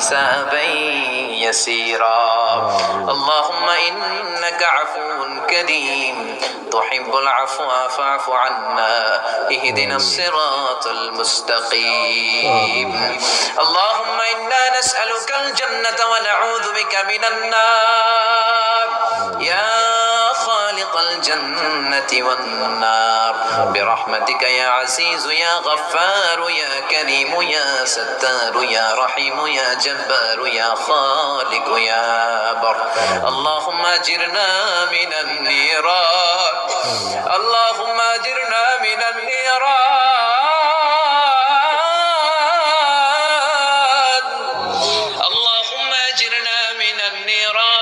حسابا يسيرا اللهم إنك عفو كريم تحب العفو فاعف عنا اهدنا الصراط المستقيم اللهم إنا نسألك الجنة ونعوذ بك من النار يا خالق الجنة والنار برحمتك يا عزيز يا غفار يا كريم يا ستار يا رحيم يا جبار يا خالق يا بر اللهم أجرنا من النيران اللهم أجرنا من النيران اللهم أجرنا من النيران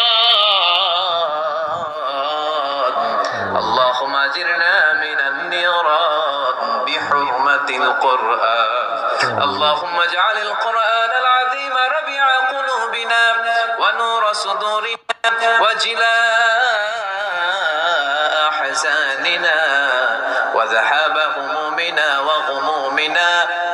اللهم أجرنا من النيران بحرمة القرآن اللهم اجعل القرآن العظيم ربيع قلوبنا ونور صدورنا وجلاء أحزاننا وذهاب همومنا وغمومنا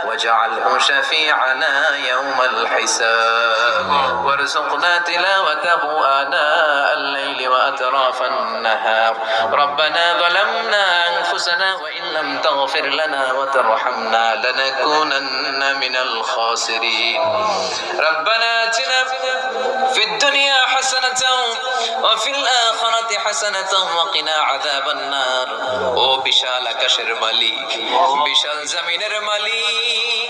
واجعله شفيعنا يوم الحساب وارزقنا تلاوته آناء الليل وأطراف النهار ربنا ظلمنا أنفسنا وإن لم تغفر لنا وترحمنا لنكونن من الخاسرين ربنا آتنا في الدنيا حسنة وفي الآخرة حسنة وقنا عذاب النار ও বিশাল আকাশের মালিক বিশাল জমিনের মালিক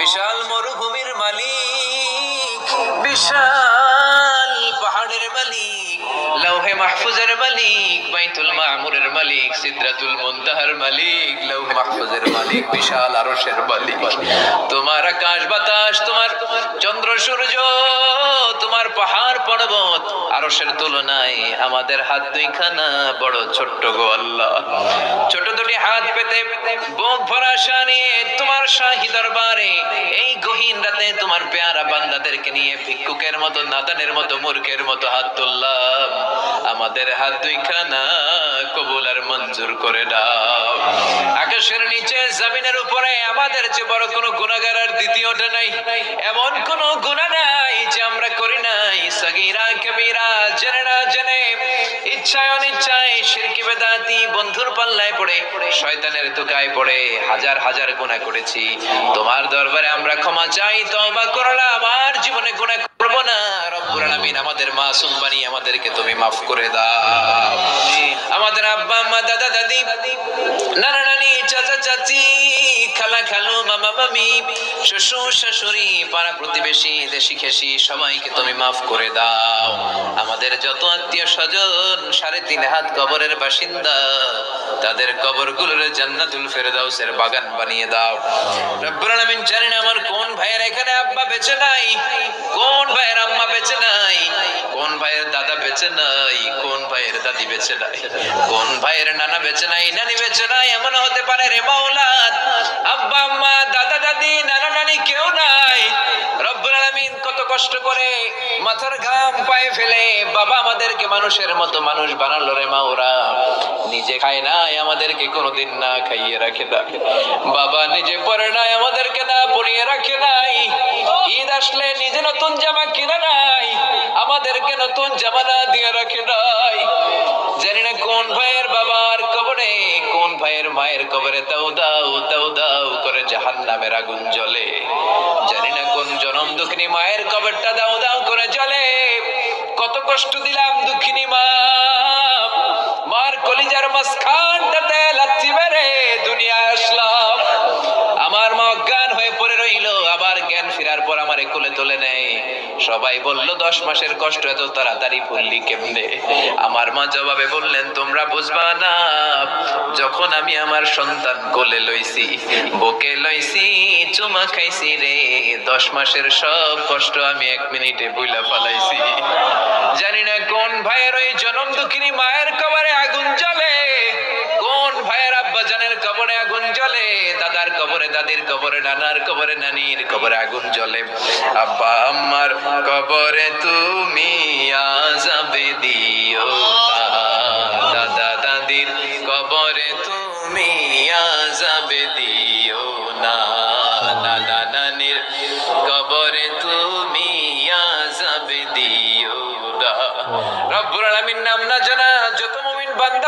বিশাল মরুভূমির মালিক বিশাল পাহাড়ের মালিক লৌহে মাহফুজের মালিক বাইতুল মামুরের মালিক সিদরাতুল মুনতাহার মালিক লৌহে মাহফুজের মালিক বিশাল আরশের মালিক তোমার আকাশ বাতাস তোমার চন্দ্র সূর্য তোমার পাহাড় পর্বত আরশের তুলনায় আমাদের হাত দুইখানা বড় ছোট্ট গো আল্লাহ ছোট দুটি হাত পেতে বুক ভরা আশা নিয়ে তোমার শাহী দরবারে এই গহীন রাতে তোমার পেয়ারা বান্দাদেরকে নিয়ে ভিক্ষুকের মতো নাদানের মতো মূর্খের মতো হাত তুললাম আমাদের হাত দুইখানা কবুল আর মঞ্জুর করে দাও আকাশের নিচে জমিনের উপরে আমাদের চেয়ে বড় কোনো গুনাহগার আর দ্বিতীয়টা নাই এমন কোনো গুনাহ নাই যে আমরা করি নাই সগীরা কবিরা জেনে না জেনে ইচ্ছায় অনিচ্ছায় শিরকি বেদাতি বন্ধুর পাল্লায় পড়ে শয়তানের ধোঁকায় পড়ে হাজার হাজার গুনাহ করেছি তোমার দরবারে আমরা ক্ষমা চাই তওবা করলাম আর জীবনে গুনাহ করব না রব্বুল আলামিন আমাদের মাসুম বানিয়ে আমাদেরকে তুমি maaf করে দাও আমাদের আব্বা আম্মা দাদা দাদি নানা নানি চাচা চাচি খালা খালু মামা মামি শ্বশুর শাশুড়ি পাড়া প্রতিবেশী দেশি খেশি সবাইকে তুমি maaf করে দাও আমাদের যত আত্মীয় স্বজন 3.5 হাত কবরের বাসিন্দা তাদের কবরগুলোর জান্নাতুল ফেরদাউসের বাগান বানিয়ে দাও রব্বুল আলামিন জানেন আমার কোন ভাইয়ের এখানে আব্বা বেঁচে নাই কোন ভাইয়ের আম্মা বেঁচে নাই কোন ভাইয়ের দাদা বেঁচে নাই কোন ভাইয়ের দাদি বেঁচে নাই কোন ভাইয়ের নানা বেঁচে নাই নানি বেঁচে নাই এমন হতে পারে রে মাওলা আব্বা আম্মা দাদা দাদি নানা নানি কেউ নাই রব্বুল আলামিন কত কষ্ট করে মাথার ঘাম পায়ে ফেলে বাবা আমাদেরকে মানুষের মতো মানুষ বানালো রে মাওরা নিজে খায় নাই আমাদেরকে কোনোদিন না খাইয়ে রাখে না বাবা নিজে পরে নাই আমাদেরকে না পরিয়ে রাখে নাই ঈদ আসলে নিজে নতুন জামা কিনে নাই আমাদেরকে নতুন জামা না দিয়ে রাখে নাই জানি না কোন ভাইয়ের বাবার কবরে কোন ভাইয়ের মায়ের কবরে দাও দাও দাও দাও করে জাহান্নামের আগুন জ্বলে জানি না কোন জনম দুঃখিনী মায়ের কবরটা দাও দাও করে জ্বলে কত কষ্ট দিলাম দুঃখিনী মা মার কলিজার মাঝখানটাতে লাথি মেরে দুনিয়ায় আসলাম আমার মা অজ্ঞান হয়ে পড়ে রইল আবার জ্ঞান ফেরার পর আমারে কোলে তুলে নেয় সবাই বলল 10 মাসের কষ্ট এত তাড়াতাড়ি ভুললি কেমনে আমার মা জবাবে বললেন তোমরা বুঝবা না যখন আমি আমার সন্তান কোলে লইছি বুকে লইছি চুমা খাইছি রে 10 মাসের সব কষ্ট আমি 1 মিনিটে ভুলা ফলাইছি জানি না কোন ভাইয়ের ওই জনম দুঃখিনী মায়ের কবরে আগুন জ্বলে কোন ভাইয়ের আব্বা জানের কবরে আগুন জ্বলে দাদার কবরে দাদির কবরে নানার কবরে নানির কবরে আগুন জ্বলে আব্বা আম্মার কবরে তুমি আযাবে দিও না দাদা দাদির কবরে তুমি আযাবে দিও না নানা নানির কবরে তুমি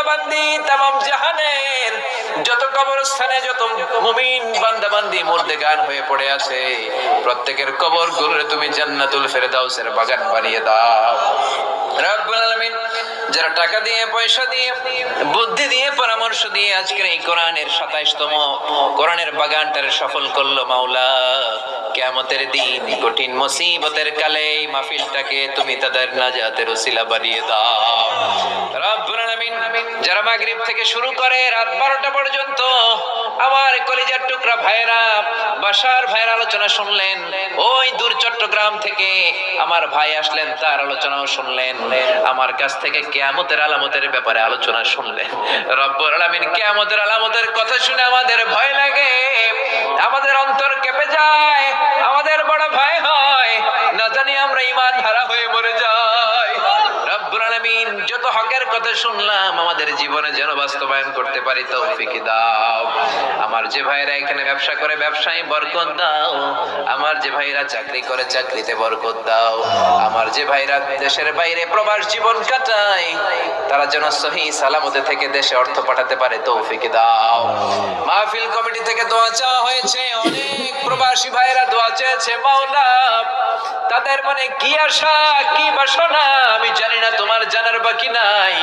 বান্দাবান্দি তামাম জাহানের যত কবরস্থানে যত মুমিন বান্দাবান্দি মুর্দেগান হয়ে পড়ে আছে, প্রত্যেকের কবর গুলোরে তুমি জান্নাতুল ফেরদাউসের বাগান বানিয়ে দাও রব্বুল আলামিন। যারা টাকা দিয়ে, পয়সা দিয়ে, বুদ্ধি দিয়ে, পরামর্শ দিয়ে আজকের এই কোরআনের 27তম কোরআনের বাগানটারে সফল করলো মাওলা, কিয়ামতের দিন কঠিন মুসিবতের কালে এই মাহফিলটাকে তুমি তাদের নাজাতের ওসিলা বানিয়ে দাও রব্বুল আলামিন। যারা মাগরিব থেকে শুরু করে রাত 12টা পর্যন্ত আমার কলিজার টুকরা ভাইরা, বাসার ভাইয়ের আলোচনা শুনলেন, ওই দূর চট্টগ্রাম থেকে আমার ভাই আসলেন, তার আলোচনাও শুনলেন, আমার কাছ থেকে কিয়ামতের আলামতের ব্যাপারে আলোচনা শুনলেন। রব্বুল আলামিন, কিয়ামতের আলামতের কথা শুনে আমাদের ভয় লাগে, আমাদের অন্তর কেঁপে যায়, আমাদের বড় ভয় হয়, না জানি আমরা ঈমান হারা হয়ে মরে যাই। রব্বুল আলামিন, যত হকের কথা শুনলাম আমাদের জীবনে যেন বাস্তবায়ন করতে পারি তৌফিক দাও। আমার যে ভাইরা এখানে ব্যবসা করে ব্যবসায় বরকত দাও, আমার যে ভাইরা চাকরি করে চাকরিতে বরকত দাও, আমার যে ভাইরা দেশের বাইরে প্রবাস জীবন কাটায় তারা যেন সহি সালামতে থেকে দেশে অর্থ পাঠাতে পারে তৌফিক দাও। মাহফিল কমিটি থেকে দোয়া চাওয়া হয়েছে, অনেক প্রবাসী ভাইরা দোয়া চেয়েছে মাওলা, তাদের মনে কি আশা কি বাসনা আমি জানি না, তোমার জানার বাকি নাই।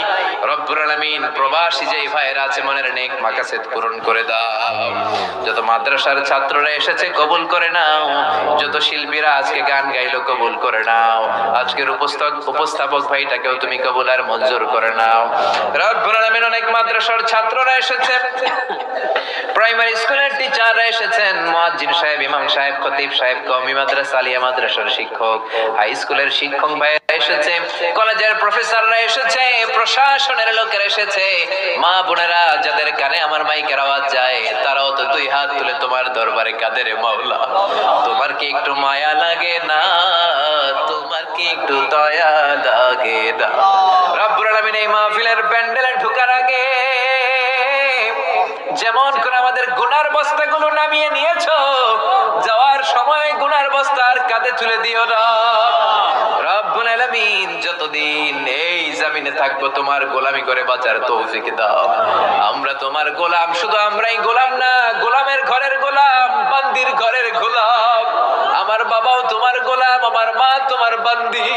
রব্বুল আলামিন, প্রবাসী যেই ভাইরা আছে মনের নেক মাকাসেদ পূরণ করে দাও। যত মাদ্রাসার ছাত্ররা এসেছে কবুল করে নাও, যত শিল্পীরা আজকে গান গাইলো কবুল করে নাও, আজকের উপস্থাপক ভাইটাকেও তুমি কবুল আর মঞ্জুর করে নাও রব্বুল আলামিন। অনেক মাদ্রাসার ছাত্ররা এসেছে, প্রাইমারি স্কুলের টিচাররা এসেছেন, মুয়াজ্জিন সাহেব, ইমাম সাহেব, খতিব সাহেব, কওমি মাদ্রাসা, আলিয়া মাদ্রাসার শিক্ষক, হাই স্কুলের শিক্ষক ভাইরা এসেছে, কলেজের প্রফেসররা এসেছে, প্রশাসনের লোকেরা এসেছে, মা বোনেরা যাদের কানে আমার মাইকের আওয়াজ যায় তারাও তো দুই হাত তুলে তোমার দরবারে কাঁদে রে মাওলা। তোমার কি একটু মায়া লাগে না? তোমার কি একটু দয়া লাগে না? রব্বুল আলামিন, এই মাহফিলের প্যান্ডেলে ঢোকার আগে যেমন করে আমাদের গুনার বস্তাগুলো নামিয়ে নিয়েছো, যাওয়ার সময় গুনার বস্তা আর কাঁধে তুলে দিও না রব্বুল আলামিন। যতদিন এই জমিনে থাকবো তোমার গোলামি করে বাঁচার তৌফিক দাও। আমরা তোমার গোলাম, শুধু আমরাই গোলাম না, গোলামের ঘরের গোলাম, বান্দির ঘরের গোলাম। আমার বাবাও তোমার গোলাম, আমার মা তোমার বান্দি,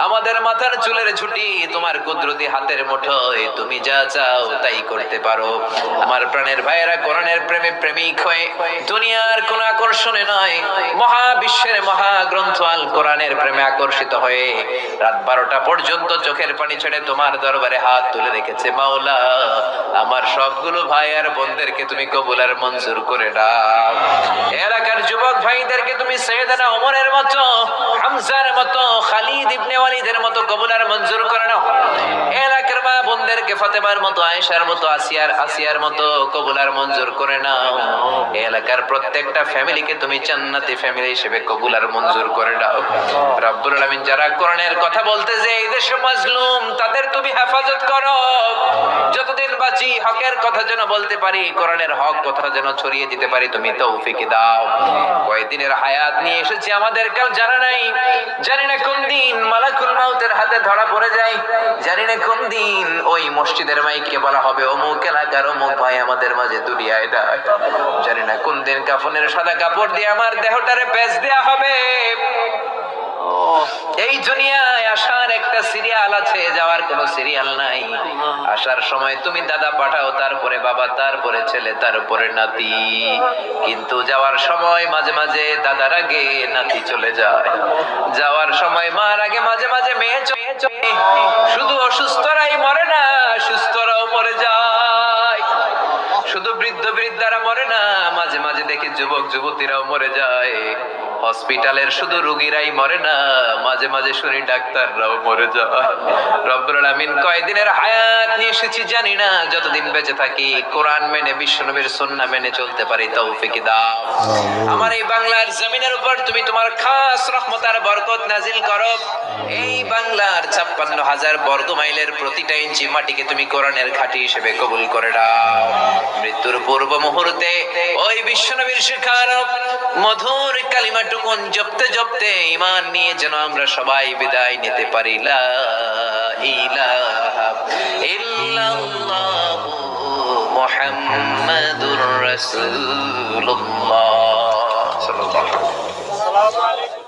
আমাদের মাথার চুলের ঝুঁটি তোমার কুদরতি হাতের মুঠোয়, তুমি যা চাও তাই করতে পারো। আমার প্রাণের ভাইয়েরা কোরআনের প্রেমে প্রেমিক হয়ে দুনিয়ার কোন আকর্ষণে নয়, মহাবিশ্বের মহাগ্রন্থ আল কোরআনের প্রেমে আকর্ষিত হয়ে রাত 12টা পর্যন্ত চোখের পানি ছেড়ে তোমার দরবারে হাত তুলে রেখেছে মাওলা। আমার সবগুলো ভাই আর বোনদেরকে তুমি কবুল আর মঞ্জুর করে দাও। এলাকার যুবক ভাইদেরকে তুমি সাইয়েদনা ওমরের মতো, হামজার মতো, খালিদ ইবনে ওয়ালিদের মতো কবুল আর মঞ্জুর করে নাও। এলাকার মা বোনদেরকে ফাতেমার মতো, আয়েশার মতো, আসিয়ার মতো কবুল আর মঞ্জুর করে নাও। এলাকার প্রত্যেকটা ফ্যামিলিকে তুমি জান্নাতি ফ্যামিলি হিসেবে কবুল আর মঞ্জুর করে দাও রব্বুল আলামিন। যারা কোরআনের কথা বলতে যে এই দেশে মাজলুম, তাদের তুমি হেফাজত করো। যতদিন বাঁচি হকের কথা যেন বলতে পারি, কোরআনের হক কথা যেন ছড়িয়ে দিতে পারি, তুমি তৌফিক দাও। কয়দিনের হায়াত নিয়ে এসেছি আমাদের কেউ জানা নাই, জানি না কোন দিন মালাকুল মাউতের হাতে ধরা পড়ে যায়, জানি না কোন দিন ওই মসজিদের মাইকে বলা হবে অমুক এলাকার অমুক ভাই আমাদের মাঝে দুনিয়ায় দেয়, জানি না কোন দিন কাফনের সাদা কাপড় দিয়ে আমার দেহটারে পেঁচ দেয়া হবে। এই দুনিয়ায় আসার একটা সিরিয়াল আছে, যাওয়ার কোনো সিরিয়াল নাই। আসার সময় তুমি দাদা পাঠাও, তারপরে বাবা, তারপরে ছেলে, তারপরে নাতি, কিন্তু যাওয়ার সময় মাঝে মাঝে দাদার আগে নাতি চলে যায়, যাওয়ার সময় মার আগে মাঝে মাঝে মেয়ে চলে। শুধু অসুস্থরাই মরে না, সুস্থরাও মরে যায়। শুধু বৃদ্ধ বৃদ্ধারা মরে না, মাঝে মাঝে দেখি যুবক যুবতীরাও মরে যায়। হসপিটালের শুধু রোগীরাই মরে না, মাঝে মাঝে শুনি ডাক্তাররাও মরে যায়। রব্বুল আলামিন, কয়দিনের হায়াত নিয়ে এসেছি জানি না, যতদিন বেঁচে থাকি কোরআন মেনে, বিশ্বনবীর সুন্নাহ মেনে চলতে পারি তৌফিক দাও। আমার এই বাংলার জমিনের উপর তুমি তোমার খাস রহমত আর বরকত নাজিল করো। এই বাংলার 56,000 বর্গ মাইলের প্রতিটা ইঞ্চি মাটিকে তুমি কোরআনের ঘাঁটি হিসেবে কবুল করে দাও। মৃত্যুর পূর্ব মুহূর্তে ওই বিশ্বনবীর শেখানো মধুর কালিমাটুকুন জপতে জপতে ঈমান নিয়ে যেন আমরা সবাই বিদায় নিতে পারি। লা ইলাহা ইল্লাল্লাহু মুহাম্মাদুর রাসূলুল্লাহ সাল্লাল্লাহু আলাইহি ওয়াসাল্লাম।